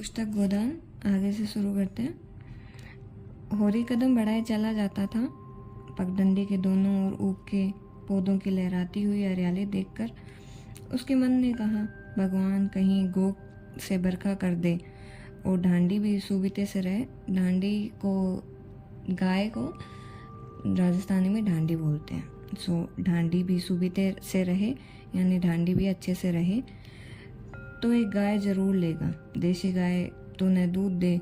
पुस्तक गोदान आगे से शुरू करते हैं। होरी कदम बढ़ाए चला जाता था। पगडंडी के दोनों ओर ऊख के पौधों की लहराती हुई हरियाली देखकर उसके मन ने कहा, भगवान कहीं गो से बरखा कर दे और ढांडी भी सुबीते से रहे। ढांडी को, गाय को राजस्थानी में ढांडी बोलते हैं। सो ढांडी भी सुबीते से रहे, यानी ढांडी भी अच्छे से रहे तो एक गाय जरूर लेगा। देशी गाय तो न दूध दे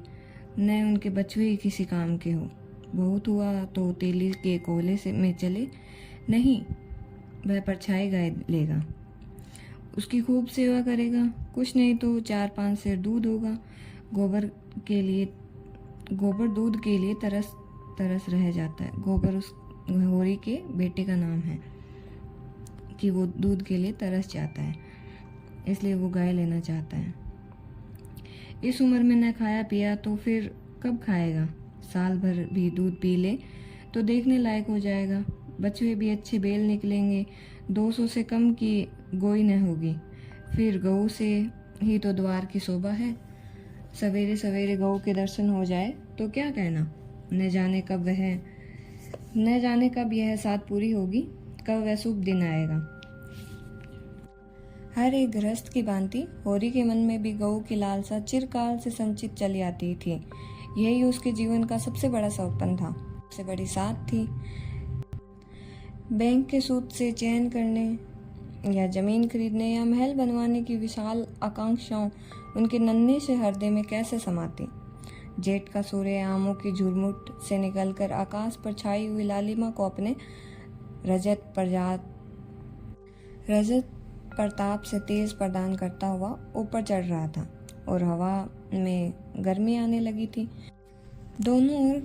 न उनके बछड़े ही किसी काम के हो। बहुत हुआ तो तेली के कोयले से में चले, नहीं वह परछाई गाय लेगा। उसकी खूब सेवा करेगा, कुछ नहीं तो 4-5 सेर दूध होगा। गोबर दूध के लिए तरस रह जाता है। गोबर उस होरी के बेटे का नाम है कि वो दूध के लिए तरस जाता है, इसलिए वो गाय लेना चाहता है। इस उम्र में न खाया पिया तो फिर कब खाएगा। साल भर भी दूध पी ले तो देखने लायक हो जाएगा। बछड़े भी अच्छे बेल निकलेंगे। 200 से कम की गोई न होगी। फिर गऊ से ही तो द्वार की शोभा है। सवेरे सवेरे गऊ के दर्शन हो जाए तो क्या कहना। न जाने कब यह साथ पूरी होगी, कब वह शुभ दिन आएगा। हर एक गृहस्थ की भांति होरी के मन में भी गऊ की लालसा चिरकाल से संचित चली आती थी। यही उसके जीवन का सबसे बड़ा सौपन था, सबसे बड़ी साथ थी। बैंक के सूद से चयन करने या जमीन खरीदने या महल बनवाने की विशाल आकांक्षाओं उनके नन्हे से हृदय में कैसे समाती। जेठ का सूर्य आमों की झुरमुट से निकलकर आकाश पर छाई हुई लालिमा को अपने रजत प्रताप से तेज प्रदान करता हुआ ऊपर चढ़ रहा था और हवा में गर्मी आने लगी थी। दोनों ओर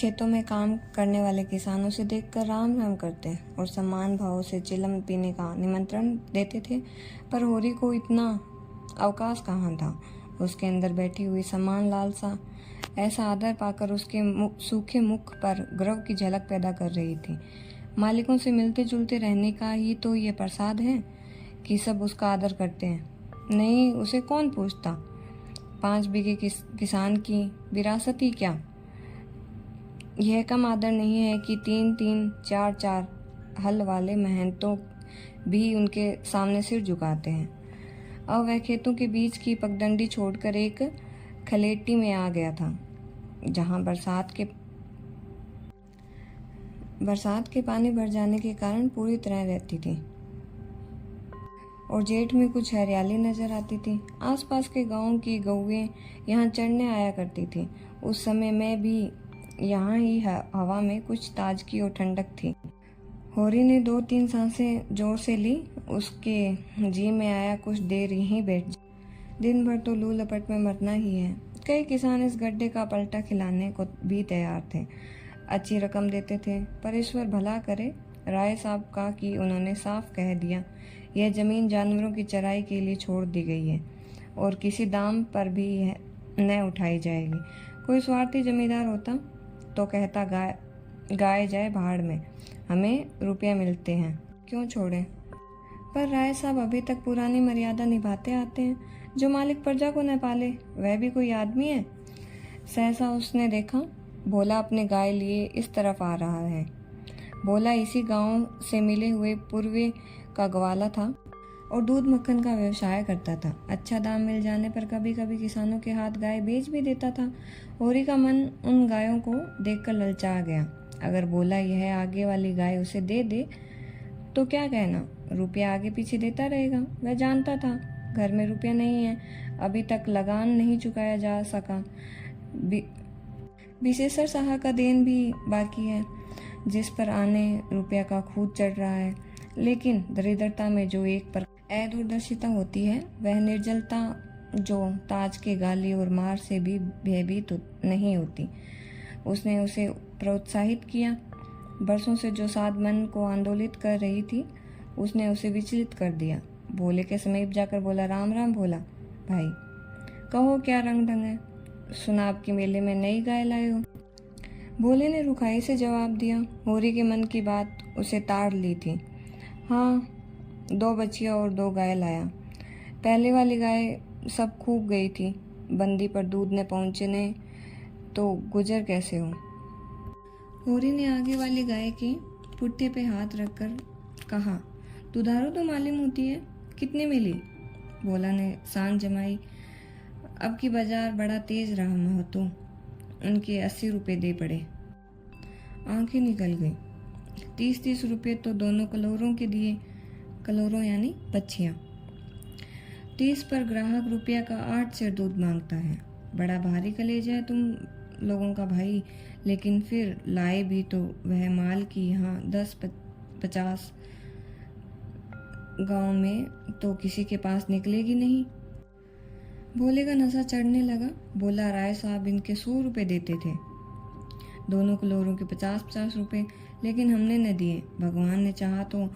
खेतों में काम करने वाले किसानों से देखकर राम राम करते और सम्मान भाव से चिलम पीने का निमंत्रण देते थे, पर होरी को इतना अवकाश कहाँ था। उसके अंदर बैठी हुई समान लालसा ऐसा आदर पाकर उसके सूखे मुख पर गर्व की झलक पैदा कर रही थी। मालिकों से मिलते जुलते रहने का ही तो ये प्रसाद है कि सब उसका आदर करते हैं। नहीं, उसे कौन पूछता। 5 बीघे किसान की विरासत ही क्या। यह कम आदर नहीं है कि 3-3, 4-4 हल वाले महंतों भी उनके सामने सिर झुकाते हैं। अब वह खेतों के बीच की पगडंडी छोड़कर एक खलेटी में आ गया था, जहां बरसात के पानी भर जाने के कारण पूरी तरह रहती थी और जेठ में कुछ हरियाली नजर आती थी। आसपास के गांवों की गौएं यहाँ चढ़ने आया करती थी। उस समय मैं भी यहाँ ही हवा में कुछ ताजगी और ठंडक थी। होरी ने 2-3 सांसें जोर से ली। उसके जी में आया कुछ देर यहीं बैठ जा। दिन भर तो लू लपट में मरना ही है। कई किसान इस गड्ढे का पलटा खिलाने को भी तैयार थे, अच्छी रकम देते थे, पर ईश्वर भला करे राय साहब का कि उन्होंने साफ कह दिया यह जमीन जानवरों की चराई के लिए छोड़ दी गई है और किसी दाम पर भी न उठाई जाएगी। कोई स्वार्थी जमींदार होता तो कहता गाय जाए भाड़ में, हमें रुपया मिलते हैं, क्यों छोड़ें। पर राय साहब अभी तक पुरानी मर्यादा निभाते आते हैं। जो मालिक प्रजा को न पाले वह भी कोई आदमी है। सहसा उसने देखा भोला अपने गाय लिए इस तरफ आ रहा है। भोला इसी गांव से मिले हुए पूर्वे का ग्वाला था और दूध मक्खन का व्यवसाय करता था। अच्छा दाम मिल जाने पर कभी कभी किसानों के हाथ गाय बेच भी देता था। होरी का मन उन गायों को देखकर ललचा गया। अगर भोला यह आगे वाली गाय उसे दे दे तो क्या कहना, रुपया आगे पीछे देता रहेगा। वह जानता था घर में रुपया नहीं है, अभी तक लगान नहीं चुकाया जा सका। विशेषर साहा का देन भी बाकी है, जिस पर आने रुपया का खूद चढ़ रहा है। लेकिन दरिद्रता में जो एक पर अदूरदर्शिता होती है, वह निर्जलता जो ताज के गाली और मार से भी भयभीत नहीं होती। उसने उसे प्रोत्साहित किया। बरसों से जो साध मन को आंदोलित कर रही थी, उसने उसे विचलित कर दिया। भोले के समीप जाकर बोला, राम राम भोला भाई, कहो क्या रंग ढंग है, सुना आपके मेले में नई गाय लाए हो। भोले ने रुखाई से जवाब दिया। होरी के मन की बात उसे ताड़ ली थी। हाँ, 2 बछिया और 2 गाय लाया। पहले वाली गाय सब खूब गई थी, बंदी पर दूध न पहुँचने तो गुजर कैसे हो। होरी ने आगे वाली गाय के पुट्ठे पे हाथ रखकर कहा, दुधारू तो मालूम होती है, कितने मिली। भोला ने सांस जमाई, अब की बाजार बड़ा तेज रहा महतो, उनके 80 रुपये दे पड़े। आंखें निकल गई। 30-30 रुपये तो दोनों कलोरों के दिए, कलोरों यानी बच्चियाँ। 30 पर ग्राहक रुपया का 8 सेर दूध मांगता है। बड़ा भारी कलेजा है तुम लोगों का भाई, लेकिन फिर लाए भी तो वह माल की यहाँ 10-50 गांव में तो किसी के पास निकलेगी नहीं। भोले का नशा चढ़ने लगा। बोला, राय साहब इनके 100 रुपये देते थे, दोनों कलोरों के 50-50 रुपये, लेकिन हमने न दिए। भगवान ने चाहा तो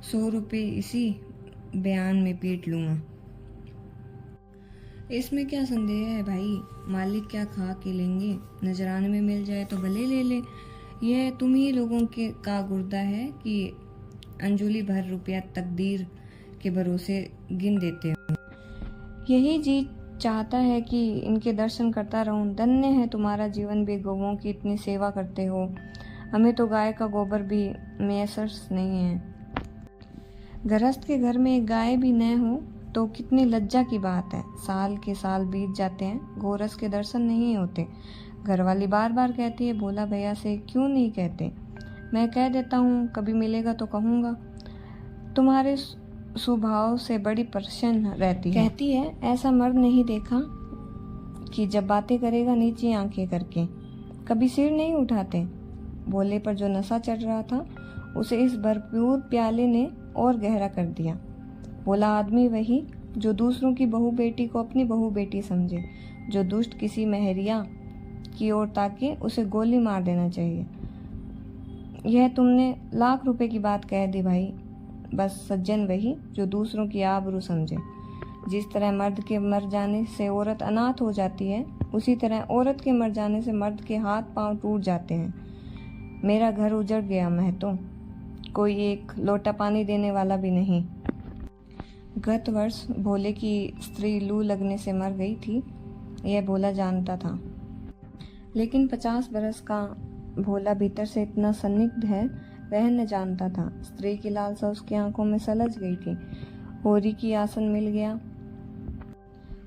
100 रुपये इसी बयान में पीट लूँगा। इसमें क्या संदेह है भाई, मालिक क्या खा के लेंगे, नजराने में मिल जाए तो भले ले ले। यह तुम ही लोगों के का गुर्दा है कि अंजुली भर रुपया तकदीर के भरोसे गिन देते हो। यही जी चाहता है कि इनके दर्शन करता रहूं। धन्य है तुम्हारा जीवन भी, गौओं की इतनी सेवा करते हो। हमें तो गाय का गोबर भी मैसर नहीं है। गृहस्थ के घर में एक गाय भी न हो तो कितनी लज्जा की बात है। साल के साल बीत जाते हैं, गोरस के दर्शन नहीं होते। घरवाली बार बार कहती है, भोला भैया से क्यों नहीं कहते। मैं कह देता हूँ, कभी मिलेगा तो कहूँगा। तुम्हारे स्वभाव से बड़ी प्रसन्न रहती है। कहती है, ऐसा मर्द नहीं देखा कि जब बातें करेगा नीची आंखें करके, कभी सिर नहीं उठाते। भोले पर जो नशा चढ़ रहा था उसे इस भरपूर प्याले ने और गहरा कर दिया। बोला, आदमी वही जो दूसरों की बहू बेटी को अपनी बहू बेटी समझे। जो दुष्ट किसी महरिया की ओर ताके उसे गोली मार देना चाहिए। यह तुमने लाख रुपए की बात कह दी भाई। बस सज्जन वही जो दूसरों की आबरू समझे। जिस तरह मर्द के मर जाने से औरत अनाथ हो जाती है, उसी तरह औरत के मर जाने से मर्द के हाथ पांव टूट जाते हैं। मेरा घर उजड़ गया महतो, कोई एक लोटा पानी देने वाला भी नहीं। गत वर्ष भोले की स्त्री लू लगने से मर गई थी, यह भोला जानता था। लेकिन 50 बरस का भोला भीतर से इतना सन्निग्ध है, वह न जानता था। स्त्री की लालसा उसकी आंखों में सलज गई थी। होरी की आसन मिल गया।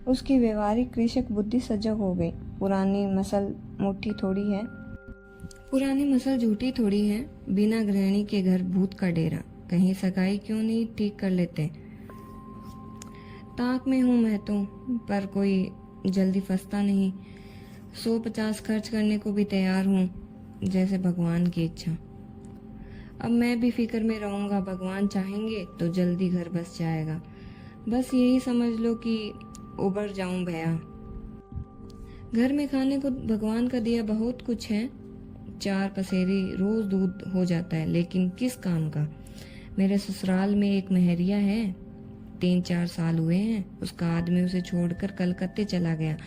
उसकी व्यवहारिक कृषक बुद्धि सजग हो गई। पुरानी मसल मुट्ठी थोड़ी है, पुरानी मसल झूठी थोड़ी है। बिना गृहिणी के घर भूत का डेरा, कहीं सगाई क्यों नहीं ठीक कर लेते। ताक में हूँ मैं तो, पर कोई जल्दी फंसता नहीं। 150 खर्च करने को भी तैयार हूँ, जैसे भगवान की इच्छा। अब मैं भी फिक्र में रहूंगा, भगवान चाहेंगे तो जल्दी घर बस जाएगा। बस यही समझ लो कि उबर जाऊं भैया। घर में खाने को भगवान का दिया बहुत कुछ है। 4 पसेरी रोज दूध हो जाता है, लेकिन किस काम का। मेरे ससुराल में एक महरिया है, 3-4 साल हुए हैं। उसका आदमी उसे छोड़कर कलकत्ते चला गया।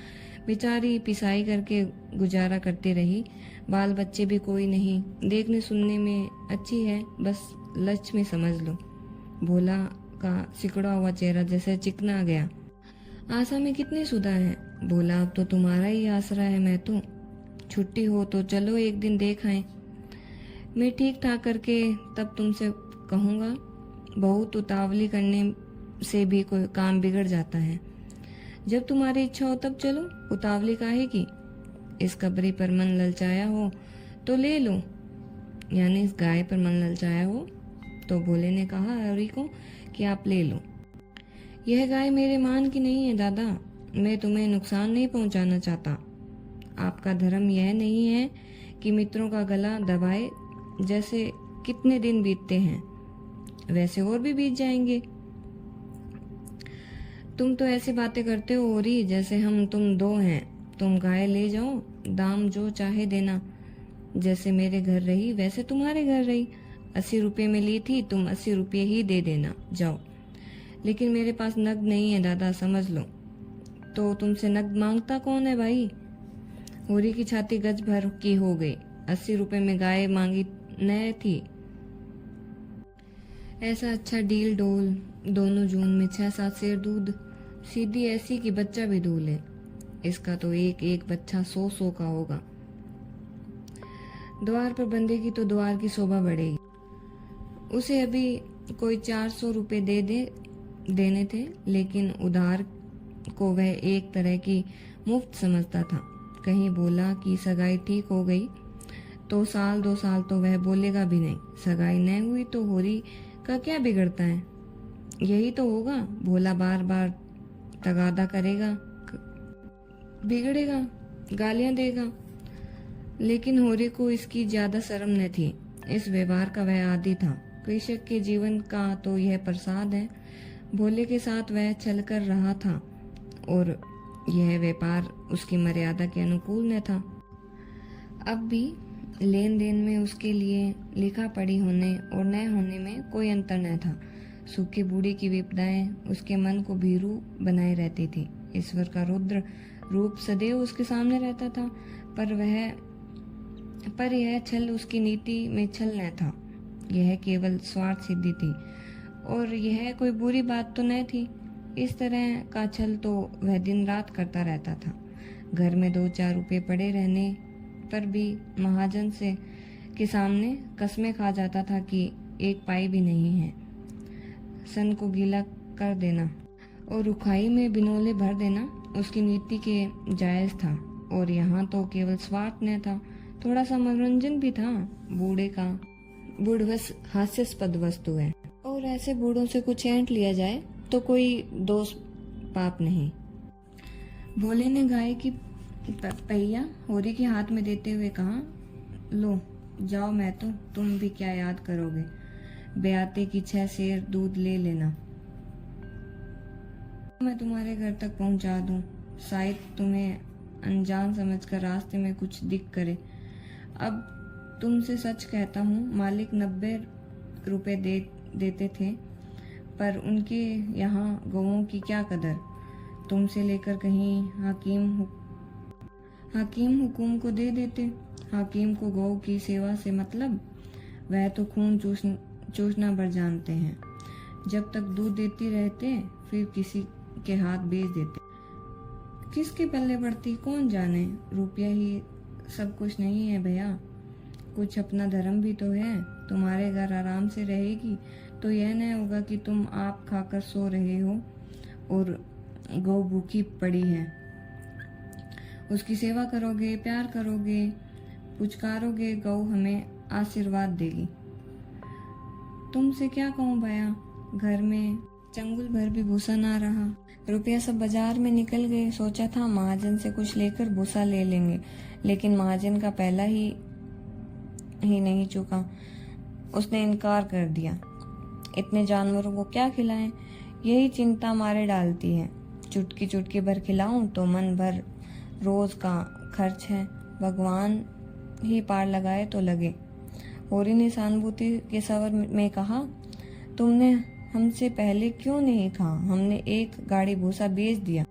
बेचारी पिसाई करके गुजारा करती रही। बाल बच्चे भी कोई नहीं। देखने सुनने में अच्छी है, बस लक्ष्मी समझ लो। भोला का सिकुड़ा हुआ चेहरा जैसे चिकना गया। आशा में कितनी सुधा है। भोला, अब तो तुम्हारा ही आसरा है। मैं तो छुट्टी हो तो चलो एक दिन देख आए। मैं ठीक ठाक करके तब तुमसे कहूँगा। बहुत उतावली करने से भी कोई काम बिगड़ जाता है। जब तुम्हारी इच्छा हो तब चलो, उतावली काहे की। इस कबरी पर मन ललचाया हो तो ले लो, यानी इस गाय पर मन ललचाया हो तो भोले ने कहा हरी को कि आप ले लो। यह गाय मेरे मान की नहीं है दादा, मैं तुम्हें नुकसान नहीं पहुंचाना चाहता। आपका धर्म यह नहीं है कि मित्रों का गला दबाए। जैसे कितने दिन बीतते हैं वैसे और भी बीत जाएंगे। तुम तो ऐसी बातें करते हो ओरी जैसे हम तुम दो हैं। तुम गाय ले जाओ, दाम जो चाहे देना। जैसे मेरे घर रही वैसे तुम्हारे घर रही। 80 रुपये में ली थी, तुम 80 रुपये ही दे देना, जाओ। लेकिन मेरे पास नगद नहीं है दादा, समझ लो। तो तुमसे नगद मांगता कौन है भाई। होरी की छाती गज भर की हो गई। 80 रुपये में गाय मांगी न थी। ऐसा अच्छा डील डोल, दोनों जून में 6-7 सेर दूध, सीधी ऐसी कि बच्चा भी दूल्हे। इसका तो एक एक बच्चा 100 का होगा। द्वार पर बंधेगी तो द्वार की शोभा बढ़ेगी। उसे अभी कोई 400 रुपये देने थे, लेकिन उधार को वह एक तरह की मुफ्त समझता था। कहीं बोला कि सगाई ठीक हो गई तो 1-2 साल तो वह बोलेगा भी नहीं। सगाई न हुई तो होरी का क्या बिगड़ता है, यही तो होगा। भोला बार बार तगादा करेगा, बिगड़ेगा, गालियां देगा, लेकिन होरी को इसकी ज्यादा शर्म न थी। इस व्यवहार का वह आदी था। कृषक के जीवन का तो यह प्रसाद है। भोले के साथ वह छल कर रहा था और यह व्यापार उसकी मर्यादा के अनुकूल न था। अब भी लेन देन में उसके लिए लिखा पढ़ी होने और न होने में कोई अंतर न था। सूखी बूढ़ी की विपदाएं उसके मन को भीरू बनाए रहती थी। ईश्वर का रुद्र रूप सदैव उसके सामने रहता था, पर यह छल उसकी नीति में छल न था। यह केवल स्वार्थ सिद्धि थी और यह कोई बुरी बात तो न थी। इस तरह का छल तो वह दिन रात करता रहता था। घर में 2-4 रुपये पड़े रहने पर भी महाजन के सामने कस्में खा जाता था कि 1 पाई भी नहीं है। सन को गीला कर देना और रुखाई में बिनोले भर देना उसकी नीति के जायज था। और यहाँ तो केवल स्वार्थ न था, थोड़ा सा मनोरंजन भी था। बूढ़े का बूढ़वस हास्यास्पद वस्तु है और ऐसे बूढ़ों से कुछ ऐंठ लिया जाए तो कोई दोष पाप नहीं। भोले ने गाय की पहिया होरी के हाथ में देते हुए कहा, लो जाओ, मैं तो तुम भी क्या याद करोगे। ब्याते की 6 सेर दूध ले लेना, मैं तुम्हारे घर तक पहुंचा दूं। शायद तुम्हें अनजान समझकर रास्ते में कुछ दिख करे। अब तुमसे सच कहता हूँ, मालिक 90 रुपए देते थे, पर उनके यहाँ गौओं की क्या कदर। तुमसे लेकर कहीं हाकिम हुकुम को दे देते। हाकिम को गौ की सेवा से मतलब, वह तो खून चूसना भर जानते हैं। जब तक दूध देती रहते फिर किसी के हाथ बेच देते। किसके पल्ले पड़ती कौन जाने। रुपया ही सब कुछ नहीं है भैया, कुछ अपना धर्म भी तो है। तुम्हारे घर आराम से रहेगी तो यह नहीं होगा कि तुम आप खाकर सो रहे हो और गौ भूखी पड़ी है। उसकी सेवा करोगे, प्यार करोगे, पुचकारोगे, गौ हमें आशीर्वाद देगी। तुमसे क्या कहूँ भैया, घर में चंगुल भर भी भूसा ना रहा। रुपया सब बाजार में निकल गए। सोचा था महाजन से कुछ लेकर भूसा ले लेंगे, लेकिन महाजन का पहला ही नहीं चुका। उसने इनकार कर दिया। इतने जानवरों को क्या खिलाएं, यही चिंता मारे डालती है। चुटकी चुटकी भर खिलाऊं तो मन भर रोज का खर्च है। भगवान ही पार लगाए तो लगे। होरी ने सहानुभूति के स्वर में कहा, तुमने हमसे पहले क्यों नहीं कहा, हमने 1 गाड़ी भूसा बेच दिया।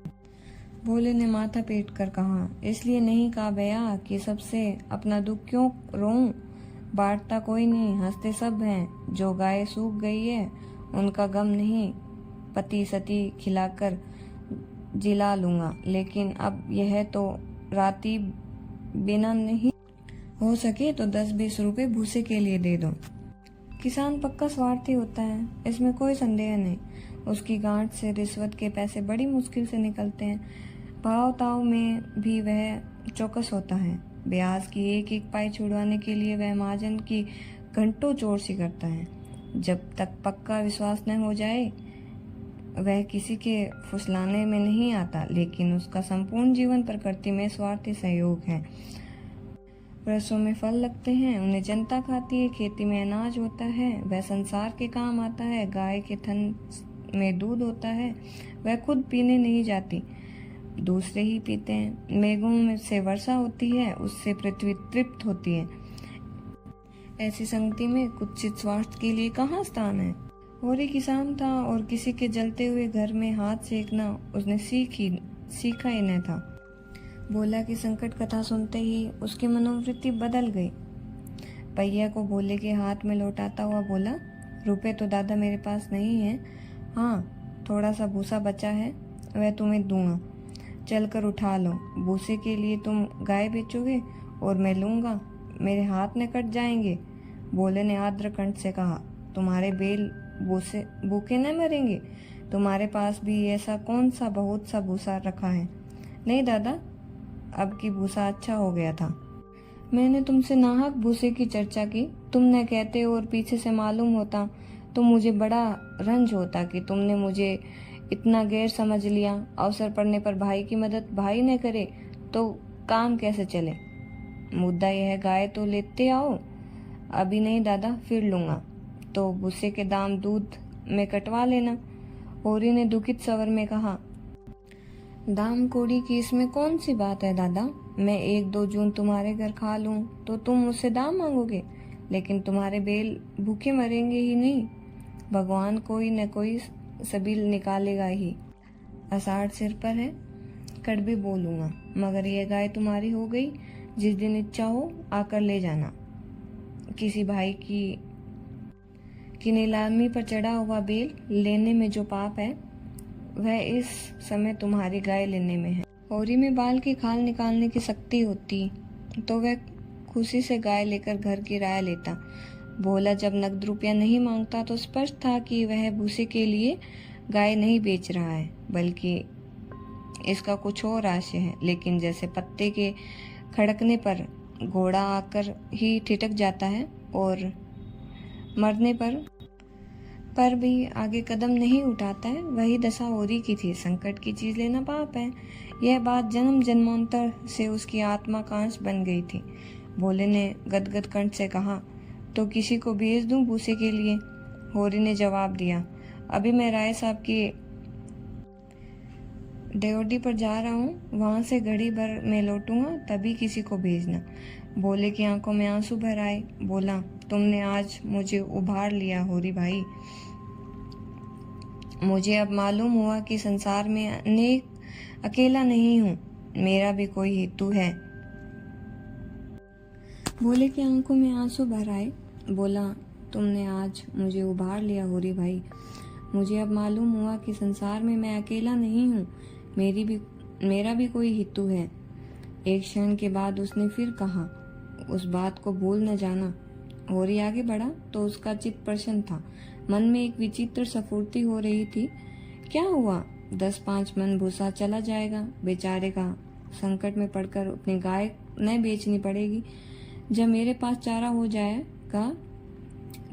भोले ने माथा पीट कर कहा, इसलिए नहीं कहा भैया कि सबसे अपना दुख क्यों रोऊं। बांटता कोई नहीं, हंसते सब हैं। जो गाय सूख गई है उनका गम नहीं, पति सती खिलाकर जिला लूंगा। लेकिन अब यह तो राती बिना नहीं हो सके तो 10-20 रुपए भूसे के लिए दे दो। किसान पक्का स्वार्थी होता है, इसमें कोई संदेह नहीं। उसकी गांठ से रिश्वत के पैसे बड़ी मुश्किल से निकलते हैं। भाव ताव में भी वह चौकस होता है। ब्याज की 1-1 पाई छुड़वाने के लिए वह महाजन की घंटों चोर सी करता है। जब तक पक्का विश्वास न हो जाए वह किसी के फुसलाने में नहीं आता, लेकिन उसका संपूर्ण जीवन प्रकृति में स्वार्थी सहयोग है। वृक्षों में फल लगते हैं, उन्हें जनता खाती है। खेती में अनाज होता है, वह संसार के काम आता है। गाय के थन में दूध होता है, वह खुद पीने नहीं जाती, दूसरे ही पीते हैं। मेघों में से वर्षा होती है, उससे पृथ्वी तृप्त होती है। ऐसी संगति में कुत्सित स्वार्थ के लिए कहाँ स्थान है। होरी किसान था और किसी के जलते हुए घर में हाथ सेकना उसने सीखा ही न था। भोला की संकट कथा सुनते ही उसकी मनोवृत्ति बदल गई। पहिया को भोले के हाथ में लौटाता हुआ बोला, रुपए तो दादा मेरे पास नहीं है, हाँ थोड़ा सा भूसा बचा है, वह तुम्हें दूंगा। चलकर उठा लो। भूसे के लिए तुम गाय बेचोगे और मैं लूँगा, मेरे हाथ न कट जाएंगे। भोले ने आर्द्र कंठ से कहा, तुम्हारे बैल भूखे न मरेंगे? तुम्हारे पास भी ऐसा कौन सा बहुत सा भूसा रखा है? नहीं दादा, अब की भूसा अच्छा हो गया था। मैंने तुमसे नाहक भूसे की चर्चा की। तुम न कहते और पीछे से मालूम होता तो मुझे बड़ा रंज होता कि तुमने मुझे इतना गैर समझ लिया। अवसर पड़ने पर भाई की मदद भाई न करे तो काम कैसे चले? मुद्दा यह है, गाय तो लेते आओ। अभी नहीं दादा, फिर लूँगा। तो भूसे के दाम दूध में कटवा लेना। होरी ने दुखित स्वर में कहा, दाम कौड़ी की इसमें कौन सी बात है दादा? मैं 1-2 जून तुम्हारे घर खा लूं तो तुम मुझसे दाम मांगोगे, लेकिन तुम्हारे बैल भूखे मरेंगे ही नहीं। भगवान कोई न कोई सबील निकालेगा ही। आषाढ़ सिर पर है, कड़वी बोलूंगा, मगर यह गाय तुम्हारी हो गई। जिस दिन इच्छा हो आकर ले जाना। किसी भाई की नीलामी पर चढ़ा हुआ बैल लेने में जो पाप है, वह इस समय तुम्हारी गाय लेने में है। होरी में बाल की खाल निकालने की शक्ति होती तो वह खुशी से गाय लेकर घर की राय लेता। भोला जब नकद रुपया नहीं मांगता तो स्पष्ट था कि वह भूसे के लिए गाय नहीं बेच रहा है, बल्कि इसका कुछ और आशय है। लेकिन जैसे पत्ते के खड़कने पर घोड़ा आकर ही ठिठक जाता है और मरने पर भी आगे कदम नहीं उठाता है, वही दशा होरी की थी। संकट की चीज लेना पाप है, यह बात जन्म जन्मांतर से उसकी आत्मा का अंश बन गई थी। भोले ने गदगद कंठ से कहा, तो किसी को भेज दूं भूसे के लिए? होरी ने जवाब दिया, अभी मैं राय साहब की ड्योढ़ी पर जा रहा हूँ, वहां से घड़ी भर में लौटूंगा, तभी किसी को भेजना। भोले की आंखों में आंसू भर आए। बोला, तुमने आज मुझे उभार लिया होरी भाई। मुझे अब मालूम हुआ कि संसार में अकेला नहीं हूँ, मेरा भी कोई हेतु है। भोले की आंखों में आंसू भर आए। बोला, तुमने आज मुझे उभार लिया होरी भाई। मुझे अब मालूम हुआ कि संसार में मैं अकेला नहीं हूँ, मेरा भी कोई हेतु है। एक क्षण के बाद उसने फिर कहा, उस बात को भूल न जाना। होरी आगे बढ़ा तो उसका चित्त प्रसन्न था। मन में एक विचित्र स्फूर्ति हो रही थी। क्या हुआ? 10-5 मन भूसा चला जाएगा, बेचारे का। संकट में पड़कर अपनी गाय न बेचनी पड़ेगी। जब मेरे पास चारा हो जाएगा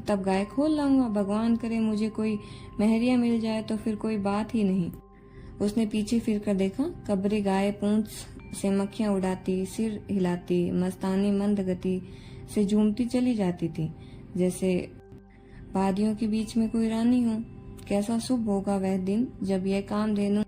तब गाय खोल लाऊंगा। भगवान करे मुझे कोई महरिया मिल जाए तो फिर कोई बात ही नहीं। उसने पीछे फिर कर देखा। कब्री गाय पूंछ से मक्खियां उड़ाती, सिर हिलाती, मस्तानी मंद गति से झूमती चली जाती थी, जैसे वादियों के बीच में कोई रानी हो। कैसा शुभ होगा वह दिन जब यह कामधेनु